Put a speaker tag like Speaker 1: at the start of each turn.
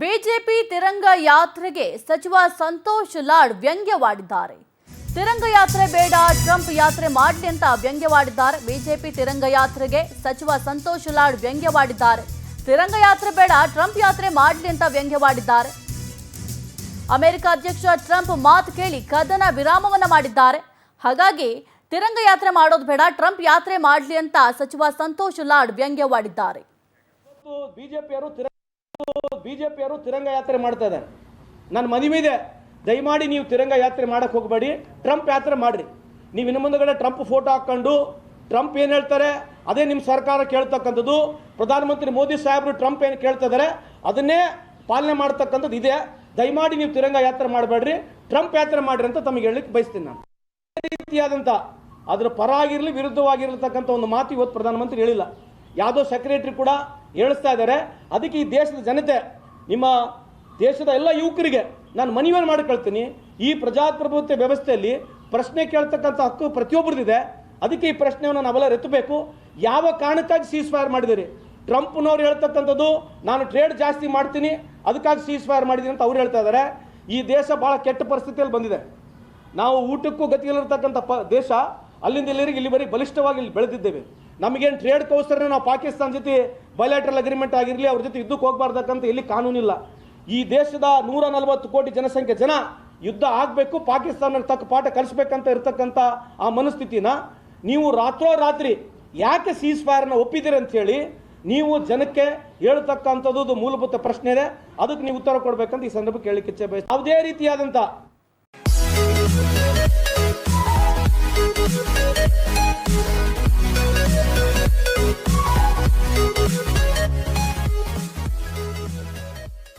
Speaker 1: BJP Tiranga ಯಾತ್ರೆಗೆ ಸಚಿವ ಸಂತೋಷ್ ಲಾಡ್ ವ್ಯಂಗ್ಯವಾಡಿದ್ದಾರೆ. ತಿರಂಗ ಯಾತ್ರೆ ಬೇಡ, ಟ್ರಂಪ್ ಯಾತ್ರೆ ಮಾಡಲಿ ಅಂತ ವ್ಯಂಗ್ಯವಾಡಿದ್ದಾರೆ. ಬಿಜೆಪಿ ತಿರಂಗ ಯಾತ್ರೆಗೆ ಸಚಿವ ಸಂತೋಷ್ ಲಾಡ್ ವ್ಯಂಗ್ಯವಾಡಿದ್ದಾರೆ. ತಿರಂಗ ಯಾತ್ರೆ ಬೇಡ, ಟ್ರಂಪ್ ಯಾತ್ರೆ ಮಾಡಲಿ ಅಂತ ವ್ಯಂಗ್ಯವಾಡಿದ್ದಾರೆ. ಅಮೆರಿಕ ಅಧ್ಯಕ್ಷ ಟ್ರಂಪ್ ಮಾತು ಕೇಳಿ ಕದನ ವಿರಾಮವನ್ನ ಮಾಡಿದ್ದಾರೆ. ಹಾಗಾಗಿ ತಿರಂಗ ಯಾತ್ರೆ ಮಾಡೋದು ಬೇಡ, ಟ್ರಂಪ್ ಯಾತ್ರೆ ಮಾಡಲಿ ಅಂತ ಸಚಿವ ಸಂತೋಷ್ ಲಾಡ್ ವ್ಯಂಗ್ಯವಾಡಿದ್ದಾರೆ.
Speaker 2: ಬಿಜೆಪಿಯವರು ತಿರಂಗ ಯಾತ್ರೆ ಮಾಡ್ತಾ ಇದ್ದಾರೆ. ನನ್ನ ಮನವಿ ಇದೆ, ದಯಮಾಡಿ ನೀವು ತಿರಂಗ ಯಾತ್ರೆ ಮಾಡಕ್ಕೆ ಹೋಗಬೇಡಿ, ಟ್ರಂಪ್ ಯಾತ್ರೆ ಮಾಡ್ರಿ. ನೀವು ಇನ್ನು ಮುಂದಗಡೆ ಟ್ರಂಪ್ ಫೋಟೋ ಹಾಕೊಂಡು ಟ್ರಂಪ್ ಏನು ಹೇಳ್ತಾರೆ ಅದೇ ನಿಮ್ಮ ಸರ್ಕಾರ ಕೇಳ್ತಕ್ಕಂಥದ್ದು. ಪ್ರಧಾನಮಂತ್ರಿ ಮೋದಿ ಸಾಹೇಬರು ಟ್ರಂಪ್ ಏನು ಕೇಳ್ತಾ ಇದ್ದಾರೆ ಅದನ್ನೇ ಪಾಲನೆ ಮಾಡ್ತಕ್ಕಂಥದ್ದು ಇದೆ. ದಯಮಾಡಿ ನೀವು ತಿರಂಗ ಯಾತ್ರೆ ಮಾಡಬೇಡ್ರಿ, ಟ್ರಂಪ್ ಯಾತ್ರೆ ಮಾಡ್ರಿ ಅಂತ ತಮಗೆ ಹೇಳಲಿಕ್ಕೆ ಬಯಸ್ತೀನಿ. ನಾನು ರೀತಿಯಾದಂಥ ಅದರ ಪರ ಆಗಿರಲಿ ವಿರುದ್ಧವಾಗಿರತಕ್ಕಂಥ ಒಂದು ಮಾತು ಇವತ್ತು ಪ್ರಧಾನಮಂತ್ರಿ ಹೇಳಿಲ್ಲ. ಯಾವುದೋ ಸೆಕ್ರೆಟರಿ ಕೂಡ ಹೇಳಿಸ್ತಾ ಇದ್ದಾರೆ. ಅದಕ್ಕೆ ಈ ದೇಶದ ಜನತೆ, ನಿಮ್ಮ ದೇಶದ ಎಲ್ಲ ಯುವಕರಿಗೆ ನಾನು ಮನವಿಯನ್ನು ಮಾಡಿಕೊಳ್ತೀನಿ, ಈ ಪ್ರಜಾಪ್ರಭುತ್ವ ವ್ಯವಸ್ಥೆಯಲ್ಲಿ ಪ್ರಶ್ನೆ ಕೇಳ್ತಕ್ಕಂಥ ಹಕ್ಕು ಪ್ರತಿಯೊಬ್ಬರದಿದೆ. ಅದಕ್ಕೆ ಈ ಪ್ರಶ್ನೆಯನ್ನು ನಾವೆಲ್ಲ ಎತ್ತಬೇಕು. ಯಾವ ಕಾರಣಕ್ಕಾಗಿ ಸೀಸ್ ಫೈರ್ ಮಾಡಿದಿರಿ? ಟ್ರಂಪ್ನವ್ರು ಹೇಳ್ತಕ್ಕಂಥದ್ದು ನಾನು ಟ್ರೇಡ್ ಜಾಸ್ತಿ ಮಾಡ್ತೀನಿ ಅದಕ್ಕಾಗಿ ಸೀಸ್ ಫೈರ್ ಮಾಡಿದ್ದೀನಿ ಅಂತ ಅವ್ರು ಹೇಳ್ತಾ ಇದ್ದಾರೆ. ಈ ದೇಶ ಭಾಳ ಕೆಟ್ಟ ಪರಿಸ್ಥಿತಿಯಲ್ಲಿ ಬಂದಿದೆ. ನಾವು ಊಟಕ್ಕೂ ಗತಿಯಲ್ಲಿರ್ತಕ್ಕಂಥ ದೇಶ, ಅಲ್ಲಿಂದ ಇಲ್ಲಿವರೆಗೆ ಇಲ್ಲಿವರೆಗೆ ಬಲಿಷ್ಠವಾಗಿ ಇಲ್ಲಿ ಬೆಳೆದಿದ್ದೇವೆ. ನಮಗೇನು ಟ್ರೇಡ್ ಕೌಸರ್ನ ನಾವು ಪಾಕಿಸ್ತಾನ ಜೊತೆ ಬಯಲಾಟ್ರಲ್ ಅಗ್ರಿಮೆಂಟ್ ಆಗಿರಲಿ, ಅವ್ರ ಜೊತೆ ಯುದ್ಧಕ್ಕೆ ಹೋಗಬಾರ್ದಕ್ಕಂತ ಎಲ್ಲಿ ಕಾನೂನಿಲ್ಲ. ಈ ದೇಶದ 140 ಕೋಟಿ ಜನಸಂಖ್ಯೆ ಜನ ಯುದ್ಧ ಆಗಬೇಕು, ಪಾಕಿಸ್ತಾನಕ್ಕೆ ತಕ್ಕ ಪಾಠ ಕಲಿಸ್ಬೇಕಂತ ಇರ್ತಕ್ಕಂಥ ಆ ಮನಸ್ಥಿತಿನ ನೀವು ರಾತ್ರೋರಾತ್ರಿ ಯಾಕೆ ಸೀಸ್ ಫೈರ್ನ ಒಪ್ಪಿದ್ದೀರಿ ಅಂತ ಹೇಳಿ ನೀವು ಜನಕ್ಕೆ ಹೇಳ್ತಕ್ಕಂಥದ್ದು ಮೂಲಭೂತ ಪ್ರಶ್ನೆ ಇದೆ. ಅದಕ್ಕೆ ನೀವು ಉತ್ತರ ಕೊಡಬೇಕಂತ ಈ ಸಂದರ್ಭಕ್ಕೆ ಹೇಳಲಿಕ್ಕೆ ಇಚ್ಛೆ ಬಯಸ್ತೀನಿ. ಯಾವುದೇ ರೀತಿಯಾದಂಥ